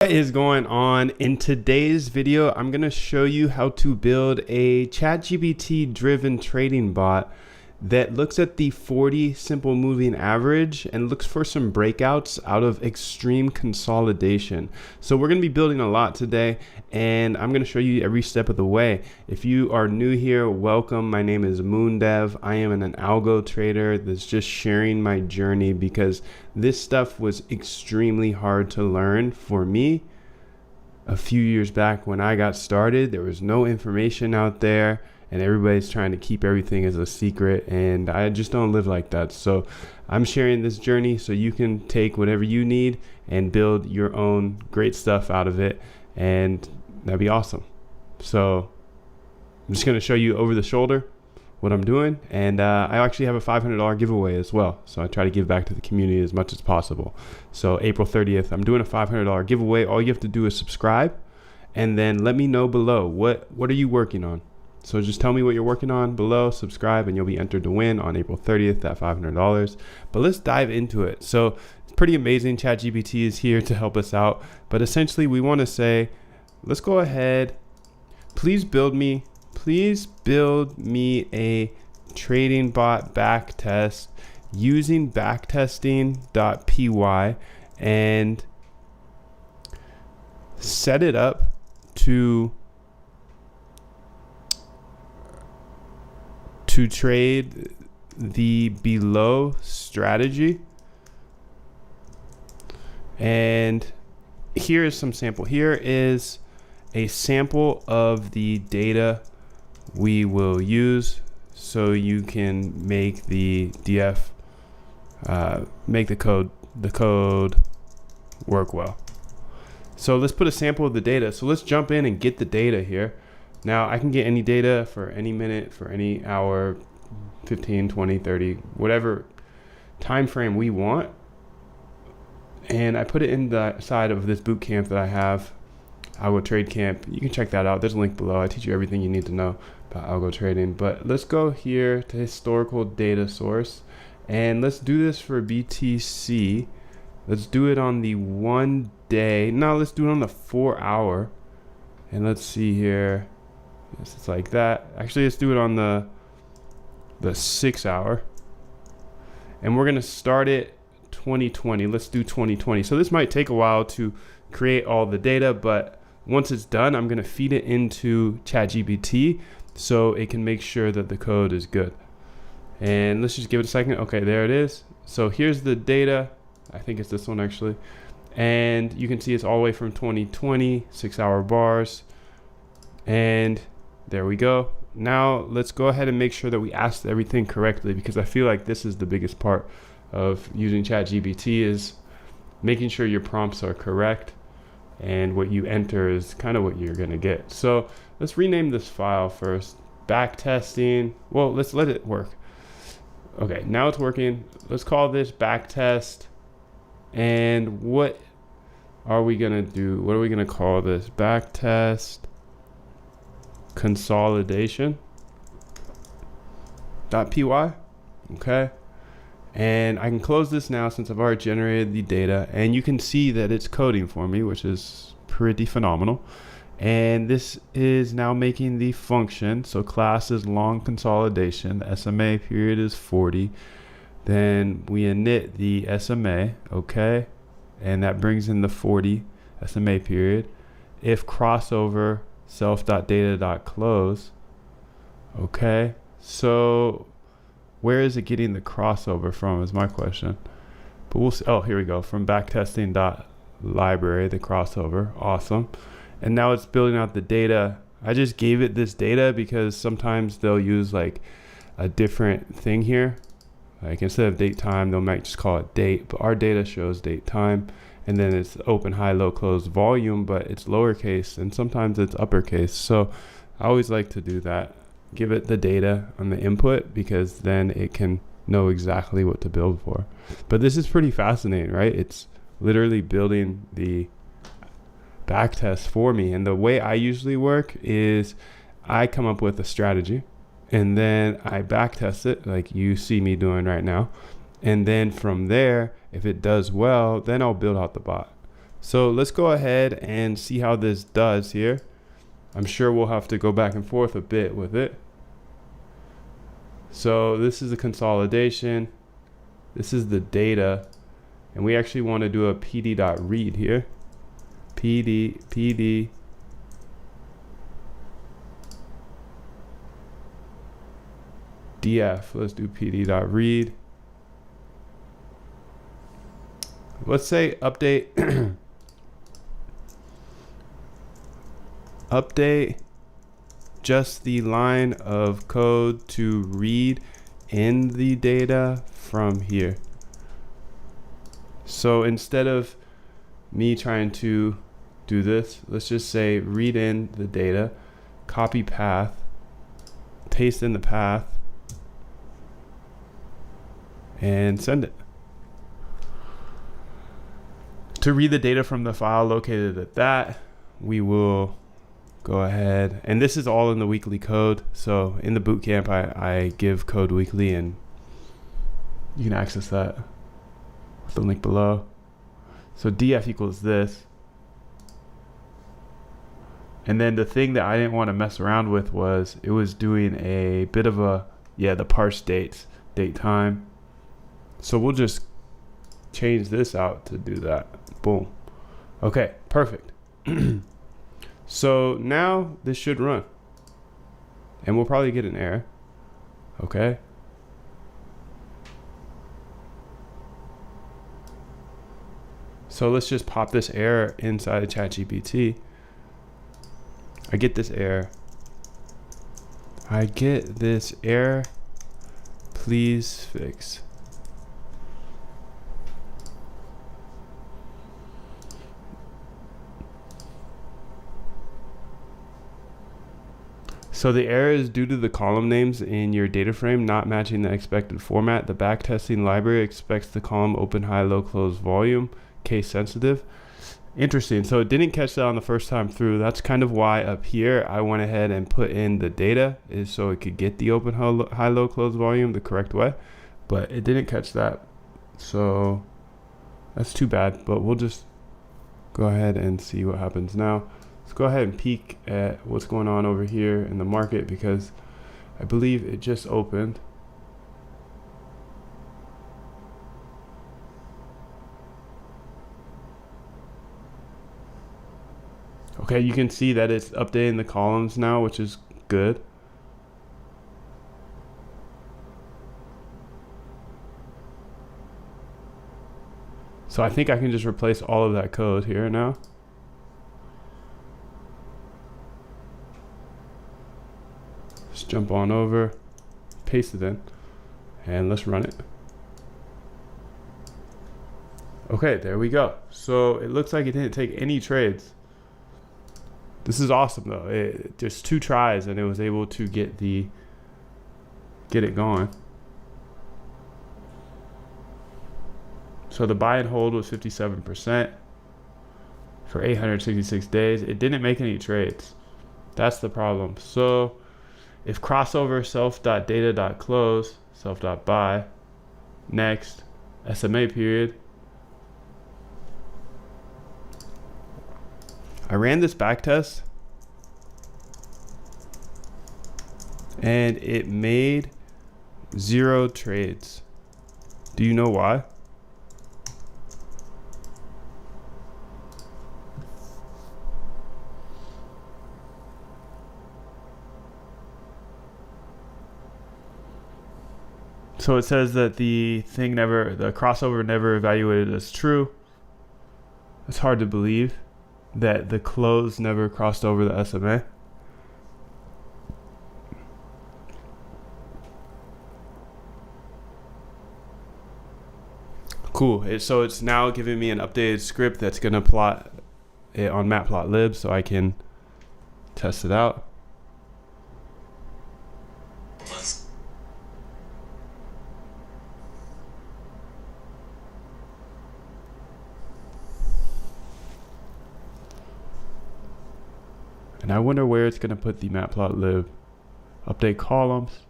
What is going on? In today's video, I'm going to show you how to build a ChatGPT driven trading bot that looks at the 40 simple moving average and looks for some breakouts out of extreme consolidation. So we're going to be building a lot today, and I'm going to show you every step of the way. If you are new here, welcome. My name is MoonDev. I am an algo trader that's just sharing my journey because this stuff was extremely hard to learn for me. A few years back when I got started, there was no information out there, and everybody's trying to keep everything as a secret, and I just don't live like that. So I'm sharing this journey so you can take whatever you need and build your own great stuff out of it, and that'd be awesome. So I'm just going to show you over the shoulder what I'm doing, and I actually have a $500 giveaway as well, so I try to give back to the community as much as possible. So April 30th, I'm doing a $500 giveaway. All you have to do is subscribe, and then let me know below what are you working on. So just tell me what you're working on below, subscribe, and you'll be entered to win on April 30th at $500. But let's dive into it. So it's pretty amazing. ChatGPT is here to help us out. But essentially we want to say, let's go ahead. Please build me a trading bot backtest using backtesting.py and set it up to trade the below strategy. And here is some sample. Here is a sample of the data we will use so you can make the DF make the code work well. So let's put a sample of the data. So let's jump in and get the data here. Now I can get any data for any minute, for any hour, 15, 20, 30, whatever time frame we want. And I put it in the side of this boot camp that I have, Algo Trade Camp. You can check that out. There's a link below. I teach you everything you need to know about algo trading. But let's go here to historical data source, and let's do this for BTC. Let's do it on the 1 day. No, let's do it on the 4 hour. And let's see here. Yes, it's like that. Actually, let's do it on the 6 hour. And we're going to start it 2020. Let's do 2020. So this might take a while to create all the data, but once it's done, I'm going to feed it into ChatGPT so it can make sure that the code is good. And let's just give it a second. Okay, there it is. So here's the data. I think it's this one actually. And you can see it's all the way from 2020, 6 hour bars. And there we go. Now let's go ahead and make sure that we asked everything correctly, because I feel like this is the biggest part of using ChatGPT, is making sure your prompts are correct and what you enter is kind of what you're going to get. So let's rename this file first. Backtesting. Well, let's let it work. Okay, now it's working. Let's call this backtest. And what are we going to do? What are we going to call this? Backtest consolidation .py. Okay, and I can close this now since I've already generated the data, and you can see that it's coding for me, which is pretty phenomenal. And this is now making the function. So class is long consolidation, the SMA period is 40, then we init the SMA, okay, and that brings in the 40 SMA period. If crossover self.data.close. Okay, so where is it getting the crossover from is my question. But we'll see. Oh, here we go, from backtesting.library, the crossover. Awesome. And now it's building out the data. I just gave it this data because sometimes they'll use like a different thing here. Like instead of date time, they might just call it date, but our data shows date time. And then it's open, high, low, close volume, but it's lowercase and sometimes it's uppercase. So I always like to do that. Give it the data on the input, because then it can know exactly what to build for. But this is pretty fascinating, right? It's literally building the backtest for me. And the way I usually work is I come up with a strategy and then I backtest it like you see me doing right now. And then from there, if it does well, then I'll build out the bot. So let's go ahead and see how this does here. I'm sure we'll have to go back and forth a bit with it. So this is a consolidation. This is the data. And we actually want to do a pd.read here. pd df. Let's do pd.read. Let's say update update just the line of code to read in the data from here. So instead of me trying to do this, let's just say read in the data, copy path, paste in the path, and send it. To read the data from the file located at that, we will go ahead, and this is all in the weekly code. So in the bootcamp, I give code weekly, and you can access that with the link below. So df equals this. And then the thing that I didn't want to mess around with was it was doing a bit of a, the parse dates, date time. So we'll just change this out to do that. Boom. Okay, perfect. So now this should run. And we'll probably get an error. Okay. So let's just pop this error inside of ChatGPT. I get this error. Please fix. So the error is due to the column names in your data frame not matching the expected format. The backtesting library expects the column open, high, low, close, volume, case sensitive. Interesting. So it didn't catch that on the first time through. That's kind of why up here I went ahead and put in the data is so it could get the open, high, low, close volume the correct way. But it didn't catch that. So that's too bad. But we'll just go ahead and see what happens now. Let's go ahead and peek at what's going on over here in the market because I believe it just opened. Okay, you can see that it's updating the columns now, which is good. So I think I can just replace all of that code here now. Just jump on over, paste it in, and let's run it. Okay, there we go. So it looks like it didn't take any trades. This is awesome though. Just 2 tries and it was able to get it going. So the buy and hold was 57% for 866 days. It didn't make any trades. That's the problem. So if crossover self.data.close, self.buy, next, SMA period. I ran this back test and it made 0 trades. Do you know why? So it says that the crossover never evaluated as true. It's hard to believe that the close never crossed over the SMA. Cool. So it's now giving me an updated script that's going to plot it on matplotlib so I can test it out. And I wonder where it's going to put the matplotlib. Update columns,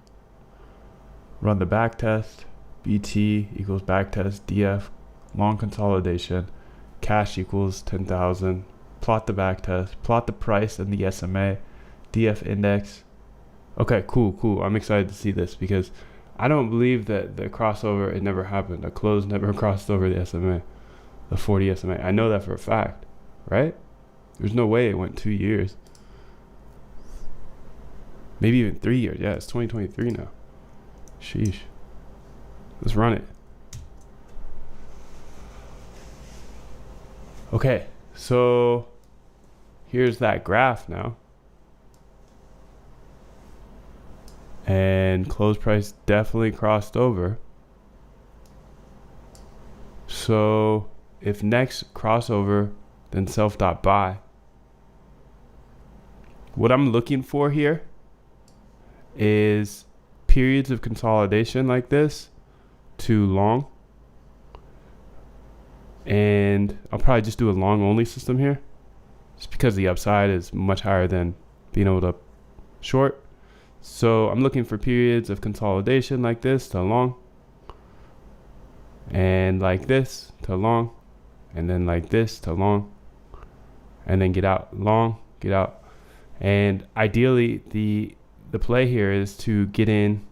run the backtest, BT equals backtest, DF, long consolidation, cash equals 10,000, plot the back test, plot the price and the SMA, DF index. Okay, cool. I'm excited to see this because I don't believe that the crossover, it never happened. A close never crossed over the SMA, the 40 SMA. I know that for a fact, right? There's no way it went 2 years. Maybe even 3 years. Yeah, it's 2023 now. Sheesh. Let's run it. Okay, so here's that graph now. And close price definitely crossed over. So if next crossover, then self.buy. What I'm looking for here is periods of consolidation like this to long. And I'll probably just do a long only system here just because the upside is much higher than being able to short. So I'm looking for periods of consolidation like this to long, and like this to long, and then like this to long, and then get out, long, get out. And ideally the play here is to get in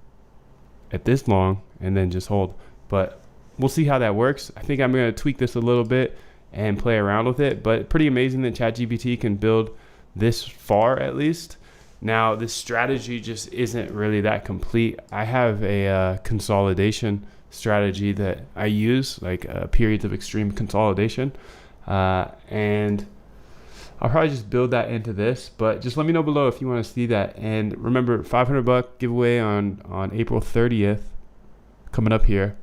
at this long and then just hold, but we'll see how that works. I think I'm going to tweak this a little bit and play around with it, but pretty amazing that ChatGPT can build this far at least. Now, this strategy just isn't really that complete. I have a consolidation strategy that I use, like periods of extreme consolidation. And I'll probably just build that into this, but just let me know below if you want to see that. And remember, $500 giveaway on April 30th coming up here.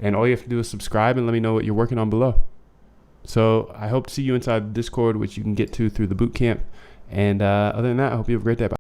And all you have to do is subscribe and let me know what you're working on below. So I hope to see you inside the Discord, which you can get to through the bootcamp. And other than that, I hope you have a great day. Bye.